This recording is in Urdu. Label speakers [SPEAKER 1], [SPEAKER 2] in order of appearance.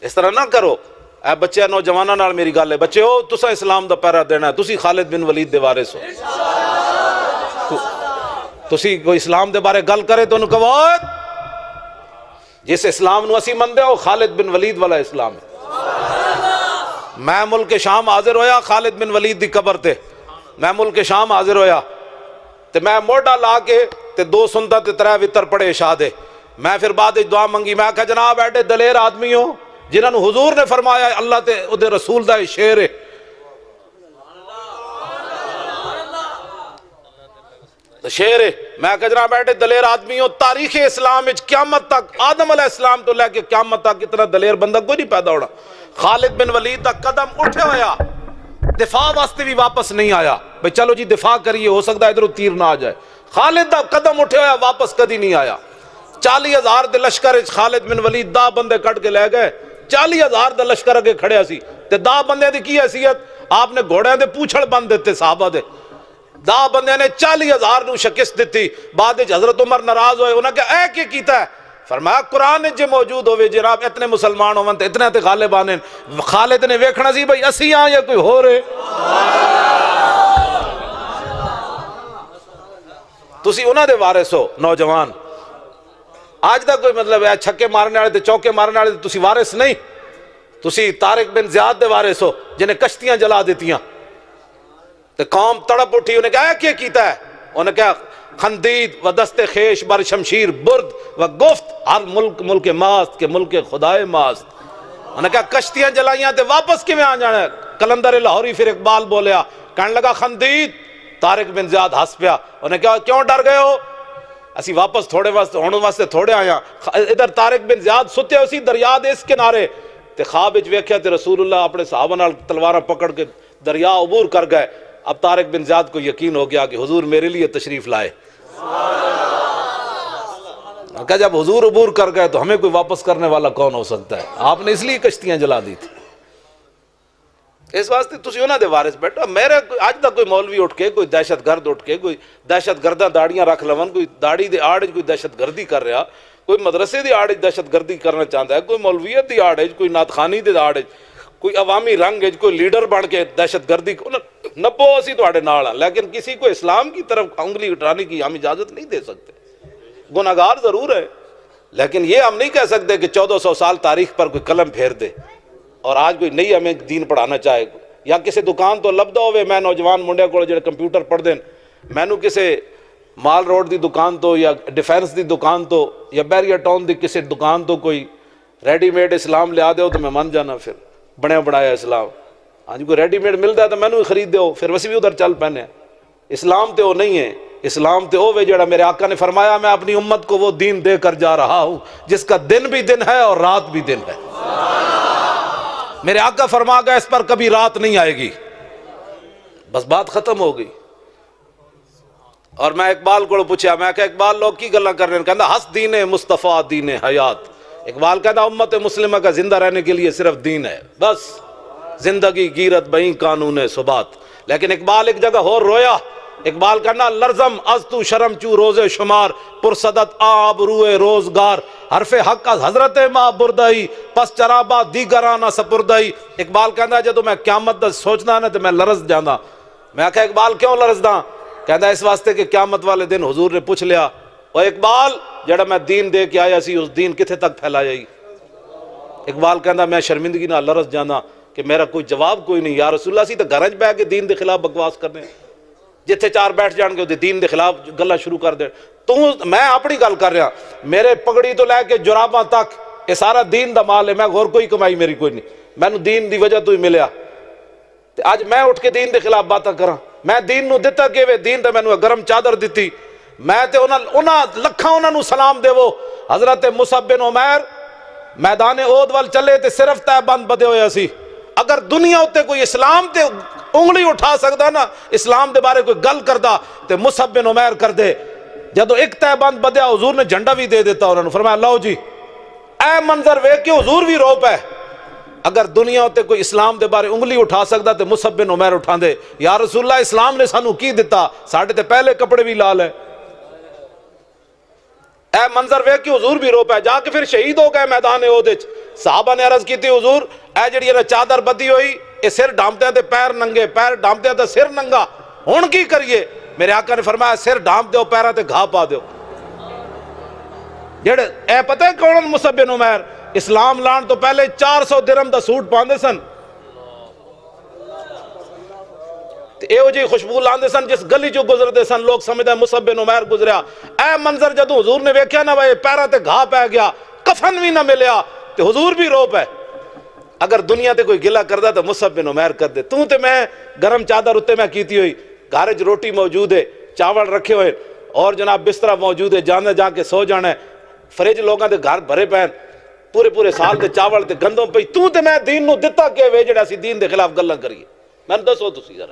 [SPEAKER 1] اس طرح نہ کرو. اے بچے نوجوانوں نال میری گل ہے, بچے ہو تساں اسلام دا پہرا دینا ہے, تسی خالد بن ولید دے وارث ہو. تسی کوئی اسلام دے بارے گل کرے تو انہوں کہو جس اسلام نو اسی مندے ہو خالد بن ولید والا اسلام ہے. میں ملک شام حاضر ہویا خالد بن ولید دی قبر تے, میں ملک شام حاضر ہویا تے میں موڈا لا کے تے 2 سنتا تے 3 وتر پڑے عشاء دے. میں پھر بعد دعا منگی, میں کہا جناب ایڈے دلیر آدمی ہو جنہاں نو حضور نے فرمایا اللہ تے دے رسول دا شعر ہے, شعر ہے. میں کہا جناب ایڈے دلیر آدمی ہو, تاریخ اسلام وچ قیامت تک آدم علیہ السلام تو لے کے قیامت تک اتنا دلیر بندہ کوئی نہیں پیدا ہونا. خالد بن ولید دا قدم اٹھے ہویا, دفاع واسطے بھی واپس نہیں آیا بھئی چلو جی دفاع کریے, ہو سکتا ہے ادھر تیر نہ آ جائے. خالد دا قدم اٹھے ہویا واپس کدی نہیں آیا. 40,000 دے لشکر خالد بن ولید 10 بندے کٹ کے لے گئے. 40,000 دے لشکر اگے کھڑے سی تے 10 بندے دی کی حیثیت, آپ نے گھوڑیاں دے پوچھڑ بند دیتے صحابہ دے. 10 بندے نے 40,000 نو شکست دیتی. بعد وچ حضرت عمر ناراض ہوئے, انہاں کہا اے کی کیتا ہے؟ فرمایا قرآن جے موجود ہوئے جناب اتنے مسلمان ہون تے اتنے تے غالب آنے. خالد نے ویکھنا سی بھئی اسی ہاں یا کوئی ہو رہے. تسی انہاں دے وارث ہو نوجوان. آج دا کوئی مطلب ہے چھکے مارنے والے تے چوکے مارنے والے تسی وارث نہیں, تسی طارق بن زیاد دے وارث ہو جنہیں کشتیاں جلا دیتیاں تے قوم تڑپ اٹھی. انہیں کہا کیا کیتا ہے؟ انہیں کہا خندید و دست خیش بر شمشیر برد و گفت ہر ملک ماست کے ملک خدائے ماست. انہیں کہا کشتیاں جلائیاں تے واپس کی میں آ جانا ہے. کلندر لاہوری پھر اقبال بولیا, کہنے لگا خندید. طارق بن زیاد ہس پیا. انہیں کہا کیوں ڈر گئے ہو؟ اسی واپس تھوڑے واسطے تھوڑے آیا. ادھر طارق بن زیاد ستے اسی دریا دے اس کنارے تے خواب وچ ویکھیا تے رسول اللہ اپنے صحابہ نال تلواراں پکڑ کے دریا عبور کر گئے. اب طارق بن زیاد کو یقین ہو گیا کہ حضور میرے لیے تشریف لائے. کہ جب حضور عبور کر گئے تو ہمیں کوئی واپس کرنے والا کون ہو سکتا ہے؟ آپ نے اس لیے کشتیاں جلا دی تھی. اس واسطے تسی انہاں دے وارث بیٹھا. میرے اج دا کوئی مولوی اٹھ کے کوئی دہشت گرد اٹھ کے کوئی دہشت گرداں داڑیاں رکھ لون, کوئی داڑھی دے آڑ کوئی دہشت گردی کر رہا, کوئی مدرسے دی آڑ دہشت گردی کرنا چاہتا ہے, کوئی مولویت دی آڑ کوئی نعت خوانی دی آڑ کوئی عوامی رنگ کوئی لیڈر بن کے دہشت گردی نپو اسی تواڈے نال ہاں, لیکن کسی کو اسلام کی طرف انگلی اٹھانے کی ہم اجازت نہیں دے سکتے. گناہگار ضرور ہے لیکن یہ ہم نہیں کہہ سکتے کہ 1400 سال تاریخ پر کوئی قلم پھیر دے اور آج کوئی نہیں ہمیں دین پڑھانا چاہے. یا کسی دکان تو لبدا ہوئے, میں نوجوان منڈے کو جڑے کمپیوٹر پڑھ دین, مینوں کسی مال روڈ دی دکان تو یا ڈیفینس دی دکان تو یا بیریا ٹاؤن دی کسی دکان تو کوئی ریڈی میڈ اسلام لیا دو تو میں مان جانا. پھر بنیا بنایا اسلام, ہاں جی کوئی ریڈی میڈ ملتا ہے تو مینوں ہی خرید دو, پھر ویسے بھی ادھر چل پینے. اسلام تے وہ نہیں ہے. اسلام تے ہوئے جڑا میرے آقا نے فرمایا میں اپنی امت کو وہ دین دے کر جا رہا ہوں جس کا دن بھی دن ہے اور رات بھی دن ہے. میرے آقا فرما گیا اس پر کبھی رات نہیں آئے گی, بس بات ختم ہو گئی. اور میں اقبال کو پوچھا, میں کہ اقبال لوگ کی گلاں کر رہے ہیں؟ کہندا ہس دین مصطفیٰ دین حیات. اقبال کہتا امت مسلمہ کا زندہ رہنے کے لیے صرف دین ہے, بس زندگی گیرت بہیں قانون ثبات. لیکن اقبال ایک جگہ اور رویا. اقبال کہنا لرزم از تو شرم چو روز شمار پرصدت آب روئے روزگار حرف حق از حضرت ماں بردائی پس چرابا دیگرانہ سپردائی. اقبال کہنا جدو میں قیامت دا سوچنا نا تو میں لرز جانا. میں کہا اقبال کیوں لرز دا؟ کہنا اس واسطے کہ قیامت والے دن حضور نے پوچھ لیا او اقبال جڑا میں دین دے کے آیا سی اس دین کتھے تک پھیلایا ہی؟ اقبال کہنا میں شرمندگی نہ لرز جانا کہ میرا کوئی جواب کوئی نہیں. یا رسول اللہ سی تو گھر بہ کے دین دے خلاف بکواس کرنے, جتھے 4 بیٹھ جان گے دین دے خلاف گلا شروع کر دے. تو میں اپنی گل کر رہا, میرے پگڑی تو لے کے جراباں تک یہ سارا دین دا مال ہے. میں غور کوئی کمائی میری کوئی نہیں, مینوں دین دی وجہ تو ہی ملیا. اج میں اٹھ کے دین دے خلاف باتاں کراں؟ میں دین نو دتا کیویں؟ دین تے مینوں گرم چادر دتی. میں تے انہاں لکھاں انہاں نو سلام دیو. حضرت مصعب بن عمیر میدان احد وال چلے تے صرف تہ بند بدے ہویا سی. اگر دنیا اتے کوئی اسلام تے انگلی اٹھا سکتا نا, اسلام دے بارے کوئی گل کردا تے مصعب بن عمیر کر دے. جدو ایک تہ بند بدیا حضور نے جھنڈا بھی دے دیتا, انہوں نے فرمایا لو جی اے منظر ویکھ کے حضور بھی رو پے. اگر دنیا اتے کوئی اسلام دے بارے انگلی اٹھا سکتا تے مصعب بن عمیر اٹھا دے. یا رسول اللہ اسلام نے سانو کی دتا؟ ساڈے تے پہلے کپڑے بھی لال ہے. اے منظر ویکھ کے حضور بھی رو پے. جا کے پھر شہید ہو گئے میدان احد وچ. صحابہ نے عرض کی تھی حضور اے جڑی ہے نا چادر بدی ہوئی یہ سر ڈھانپتے ہیں تے پیر ننگے، پیر ڈھانپتے ہیں تے سر ننگا، ہن کی کریے؟ میرے آقا نے فرمایا سر ڈھانپ دیو پیرا تے گھا پا دیو۔ جڑے اے پتہ ہے کون مصعب بن عمیر اسلام لان تو پہلے 400 درہم دا سوٹ پاندے سن، اے ہو جی خوشبو لاندے سن، جس گلی چو گزرتے سن لوگ سمجھتے مصعب بن عمیر گزریا۔ اے منظر جدوں حضور نے ویکھیا نا بھائی پیرا تے گھا پہ گیا، کفن بھی نہ ملیا تے حضور بھی رو پے۔ اگر دنیا تے کوئی گلا کردا تو مصعب بن عمیر کر دے۔ تو تے میں گرم چادر اتے میں کیتی ہوئی، گھر وچ روٹی موجود ہے، چاول رکھے ہوئے اور جناب بسترا موجود ہے، جانا جا کے سو جانا ہے، فریج لوگاں دے گھر بھرے پے پورے سال دے چاول تے گندم پئی، تو تے میں دین نو دتا کہ وے جڑا سی دین دے خلاف گلاں کریے؟ میں دسو تسی ذرا۔